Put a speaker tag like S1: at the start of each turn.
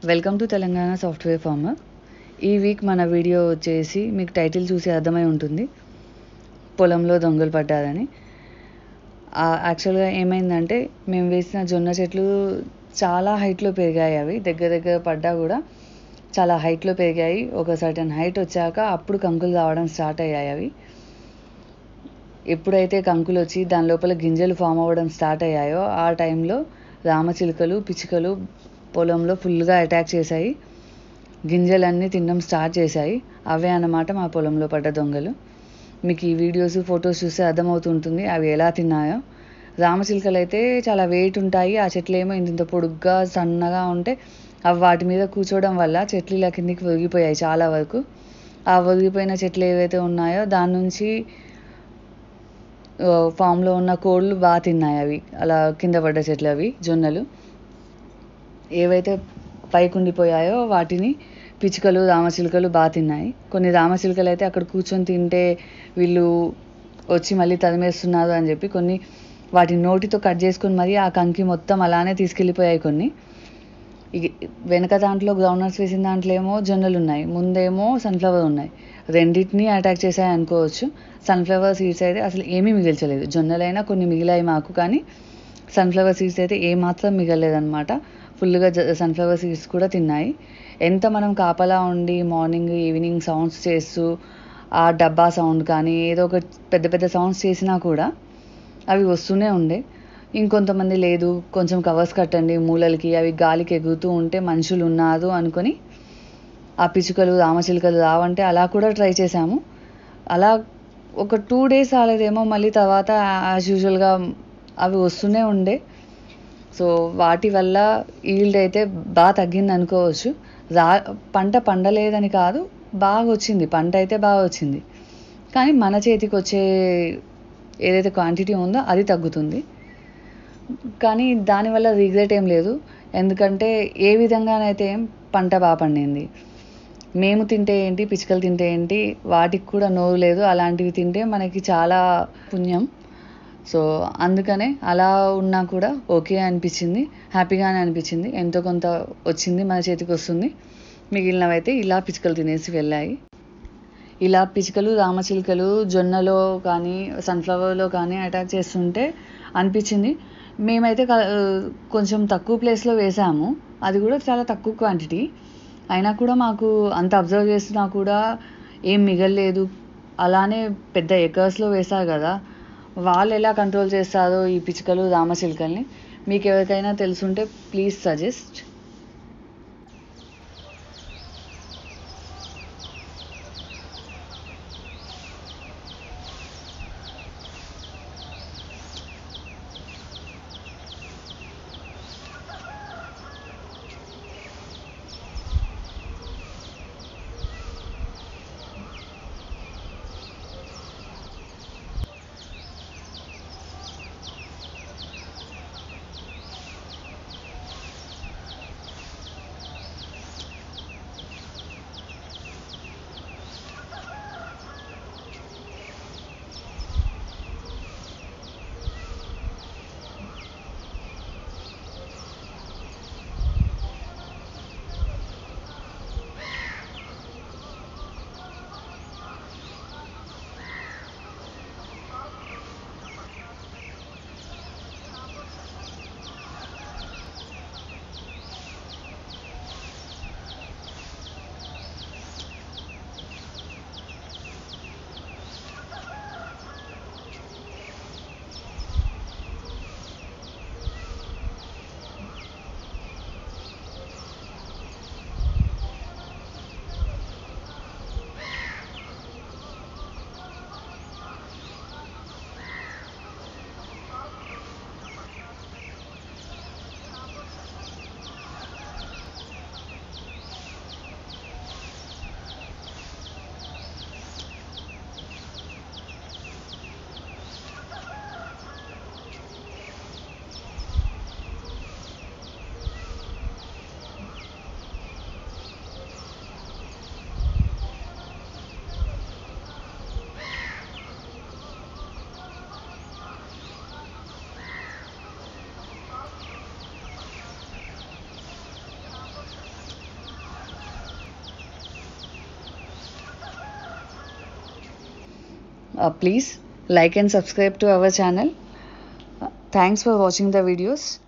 S1: Welcome to Telangana software farmer. ఈ week మన video వచ్చేసి మీకు టైటిల్ చూసి అర్థమై ఉంటుంది, పొలంలో దొంగలు పడ్డారని. యాక్చువల్గా ఏమైందంటే, మేము వేసిన జొన్న చెట్లు చాలా హైట్లో పెరిగాయి. అవి దగ్గర దగ్గర పడ్డా కూడా చాలా హైట్లో పెరిగాయి. ఒక సర్టన్ హైట్ వచ్చాక అప్పుడు కంకులు రావడం స్టార్ట్ అయ్యాయి. అవి ఎప్పుడైతే కంకులు వచ్చి దాని లోపల గింజలు ఫామ్ అవ్వడం స్టార్ట్ అయ్యాయో ఆ టైంలో రామచిలుకలు, పిచ్చుకలు పొలంలో ఫుల్గా అటాక్ చేశాయి. గింజలన్నీ తినడం స్టార్ట్ చేశాయి. అవే అన్నమాట మా పొలంలో పడ్డ దొంగలు. మీకు ఈ వీడియోస్, ఫొటోస్ చూస్తే అర్థమవుతుంటుంది అవి ఎలా తిన్నాయో. రామచిలుకలు అయితే చాలా వెయిట్ ఉంటాయి. ఆ చెట్లు ఏమో ఇంత పొడుగ్గా సన్నగా ఉంటే అవి వాటి మీద కూర్చోవడం వల్ల చెట్లు ఇలా కిందికి ఒరిగిపోయాయి చాలా వరకు. ఆ ఒరిగిపోయిన చెట్లు ఏవైతే ఉన్నాయో దాని నుంచి ఫామ్లో ఉన్న కోళ్ళు బాగా తిన్నాయి. అవి అలా కింద పడ్డ చెట్లు, అవి జొన్నలు ఏవైతే పైకి ఉండిపోయాయో వాటిని పిచ్చుకలు, రామచిలుకలు బాగా తిన్నాయి. కొన్ని రామచిలుకలు అయితే అక్కడ కూర్చొని తింటే వీళ్ళు వచ్చి మళ్ళీ తరిమేస్తున్నారు అని చెప్పి కొన్ని వాటి నోటితో కట్ చేసుకొని మరీ ఆ కంకి మొత్తం అలానే తీసుకెళ్ళిపోయాయి. కొన్ని వెనక దాంట్లో గ్రౌండ్నట్స్ వేసిన దాంట్లో ఏమో జొన్నలు ఉన్నాయి, ముందేమో సన్ఫ్లవర్ ఉన్నాయి. రెండింటినీ అటాక్ చేశాయి అనుకోవచ్చు. సన్ఫ్లవర్ సీడ్స్ అయితే అసలు ఏమీ మిగిల్చలేదు. జొన్నలైనా కొన్ని మిగిలాయి మాకు, కానీ సన్ఫ్లవర్ సీడ్స్ అయితే ఏమాత్రం మిగలలేదన్నమాట. ఫుల్గా సన్ఫ్లవర్ సీడ్స్ కూడా తిన్నాయి. ఎంత మనం కాపలా ఉండి మార్నింగ్ ఈవినింగ్ సౌండ్స్ చేస్తూ ఆ డబ్బా సౌండ్ కానీ ఏదో ఒక పెద్ద పెద్ద సౌండ్స్ చేసినా కూడా అవి వస్తూనే ఉండే. ఇంకొంతమంది లేదు, కొంచెం కవర్స్ కట్టండి మూలలకి, అవి గాలికి ఎగురుతూ ఉంటే మనుషులు ఉన్నారు అనుకొని ఆ పిచ్చుకలు, రామచిలుకలు రావంటే అలా కూడా ట్రై చేశాము. అలా ఒక 2 days రాలేదేమో, మళ్ళీ తర్వాత యాజ్ యూజువల్గా అవి వస్తూనే ఉండే. సో వాటి వల్ల ఈల్డ్ అయితే బాగా తగ్గింది అనుకోవచ్చు. పంట పండలేదని కాదు, బాగా వచ్చింది, పంట అయితే బాగా వచ్చింది. కానీ మన చేతికి వచ్చే ఏదైతే క్వాంటిటీ ఉందో అది తగ్గుతుంది. కానీ దానివల్ల రిగ్రెట్ ఏం లేదు, ఎందుకంటే ఏ విధంగానైతే పంట బాగా పండింది. మేము తింటే ఏంటి, పిచ్చుకలు తింటే ఏంటి, వాటికి కూడా నోరు లేదు. అలాంటివి తింటే మనకి చాలా పుణ్యం. సో అందుకనే అలా ఉన్నా కూడా ఓకే అనిపించింది, హ్యాపీగానే అనిపించింది. ఎంతో కొంత వచ్చింది, మన చేతికి వస్తుంది. మిగిలినవైతే ఇలా పిచ్చుకలు తినేసి వెళ్ళాయి. ఇలా పిచ్చుకలు, రామచిలుకలు జొన్నలో కానీ సన్ఫ్లవర్లో కానీ అటాక్ చేస్తుంటే అనిపించింది. మేమైతే కొంచెం తక్కువ ప్లేస్లో వేసాము, అది కూడా చాలా తక్కువ క్వాంటిటీ. అయినా కూడా మాకు అంత అబ్జర్వ్ చేసినా కూడా ఏం మిగలలేదు. అలానే పెద్ద ఎకర్స్లో వేశారు కదా, వాళ్ళు ఎలా కంట్రోల్ చేస్తారో ఈ పిచ్చుకలు, రామచిలుకల్ని మీకు ఎవరికైనా తెలుసుంటే please suggest. Please like and subscribe to our channel. Thanks for watching the videos.